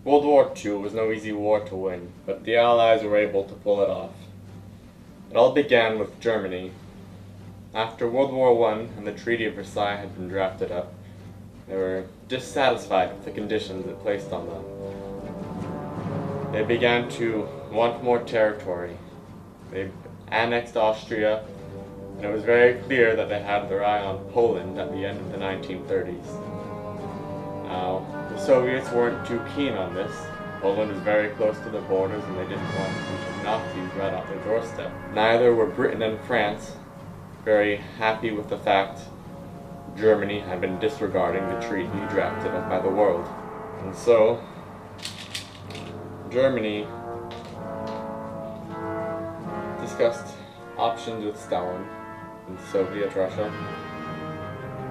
World War II was no easy war to win, but the Allies were able to pull it off. It all began with Germany. After World War I and the Treaty of Versailles had been drafted up, they were dissatisfied with the conditions it placed on them. They began to want more territory. They annexed Austria, and it was very clear that they had their eye on Poland at the end of the 1930s. Now, the Soviets weren't too keen on this. Poland was very close to the borders and they didn't want a bunch of Nazis right off their doorstep. Neither were Britain and France very happy with the fact Germany had been disregarding the treaty drafted up by the world. And so, Germany discussed options with Stalin in Soviet Russia,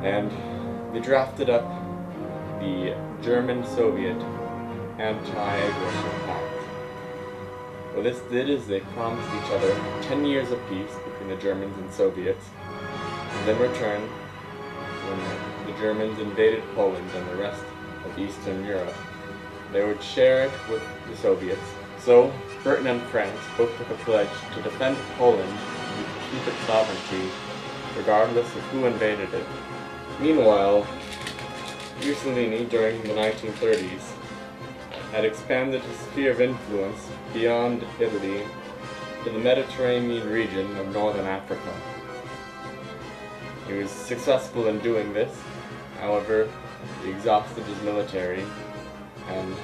and they drafted up the German-Soviet Anti-Aggression Pact. What this did is they promised each other 10 years of peace between the Germans and Soviets, and in return, when the Germans invaded Poland and the rest of Eastern Europe, they would share it with the Soviets. So, Britain and France both took a pledge to defend Poland and keep its sovereignty, regardless of who invaded it. Meanwhile, Mussolini, during the 1930s, had expanded his sphere of influence beyond Italy to the Mediterranean region of northern Africa. He was successful in doing this. However, he exhausted his military, and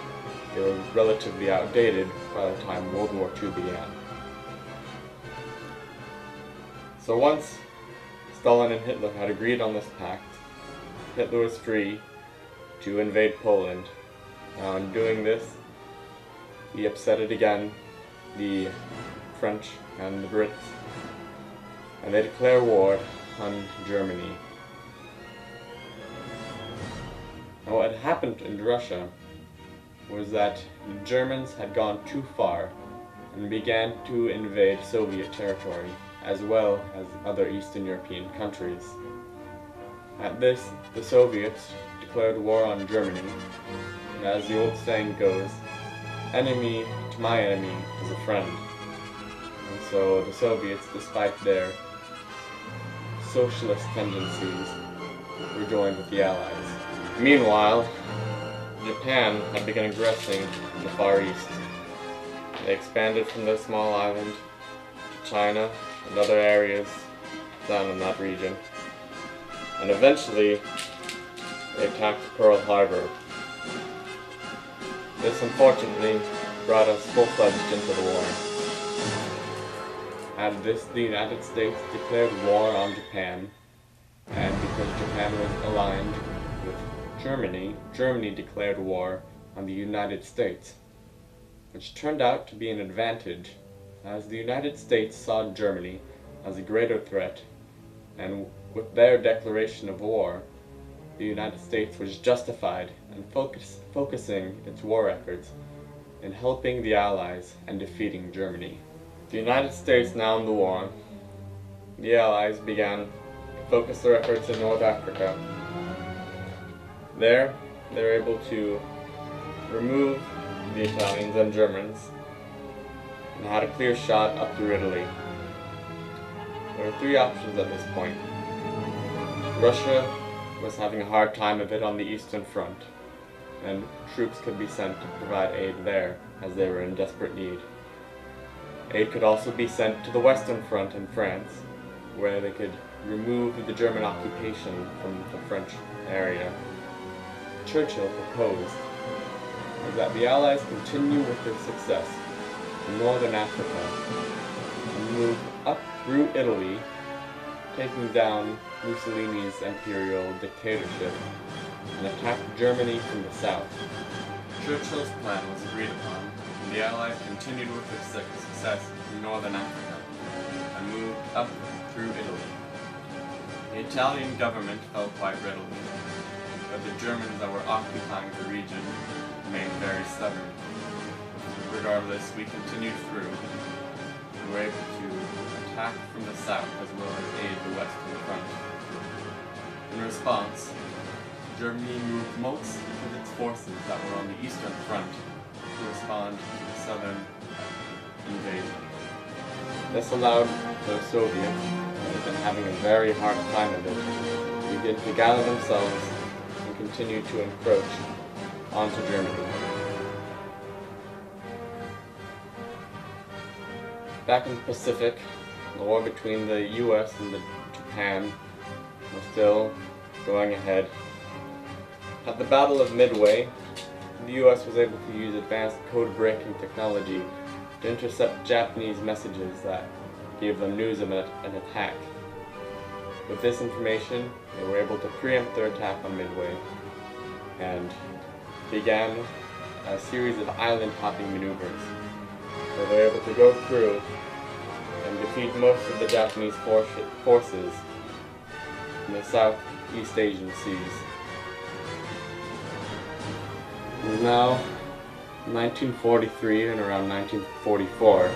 they were relatively outdated by the time World War II began. So once Stalin and Hitler had agreed on this pact, Hitler was free to invade Poland. Now in doing this, he upset it again, the French and the Brits, and they declare war on Germany. Now what had happened in Russia was that the Germans had gone too far and began to invade Soviet territory, as well as other Eastern European countries. At this, the Soviets declared war on Germany, and as the old saying goes, enemy to my enemy is a friend. And so the Soviets, despite their socialist tendencies, were joined with the Allies. Meanwhile, Japan had begun aggressing in the Far East. They expanded from their small island to China and other areas down in that region. And eventually, they attacked Pearl Harbor. This unfortunately brought us full-fledged into the war. At this, the United States declared war on Japan, and because Japan was aligned with Germany, Germany declared war on the United States, which turned out to be an advantage, as the United States saw Germany as a greater threat, and with their declaration of war, the United States was justified in focusing its war efforts in helping the Allies and defeating Germany. The United States now in the war, the Allies began to focus their efforts in North Africa. There, they were able to remove the Italians and Germans and had a clear shot up through Italy. There were three options at this point. Russia was having a hard time of it on the Eastern Front, and troops could be sent to provide aid there, as they were in desperate need. Aid could also be sent to the Western Front in France, where they could remove the German occupation from the French area. Churchill proposed was that the Allies continue with their success in northern Africa and move up through Italy, taking down Mussolini's imperial dictatorship, and attack Germany from the south. Churchill's plan was agreed upon, and the Allies continued with their success in northern Africa, and moved up through Italy. The Italian government fell quite readily, but the Germans that were occupying the region remained very stubborn. Regardless, we continued through, and were able to attack from the south as well as aid the Western Front. In response, Germany moved most of its forces that were on the Eastern Front to respond to the southern invasion. This allowed the Soviets, who had been having a very hard time of it, to begin to gather themselves and continue to encroach onto Germany. Back in the Pacific, the war between the US and Japan was still going ahead. At the Battle of Midway, the US was able to use advanced code-breaking technology to intercept Japanese messages that gave them news of an attack. With this information, they were able to preempt their attack on Midway and began a series of island-hopping maneuvers, where they were able to go through and defeat most of the Japanese forces in the Southeast Asian seas. It was now 1943 and around 1944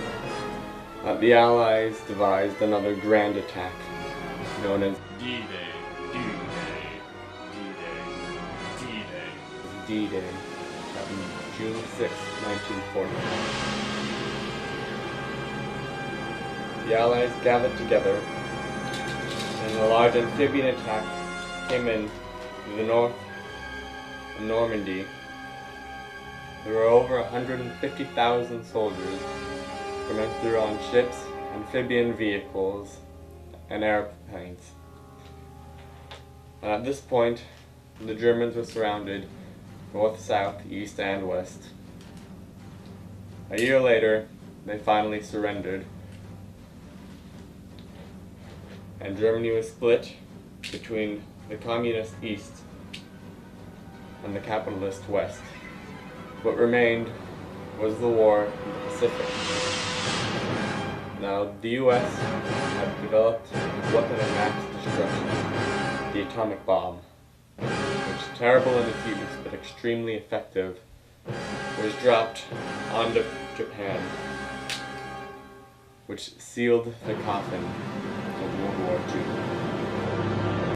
that the Allies devised another grand attack known as D-Day, D-Day, happened June 6, 1941. The Allies gathered together and a large amphibian attack came in to the north of Normandy. There were over 150,000 soldiers coming through on ships, amphibian vehicles, and airplanes. And at this point, the Germans were surrounded north, south, east, and west. A year later, they finally surrendered, and Germany was split between the communist east and the capitalist west. What remained was the war in the Pacific. Now, the US had developed a weapon of mass destruction, the atomic bomb, which, terrible in its use but extremely effective, was dropped onto Japan, which sealed the coffin of World War II.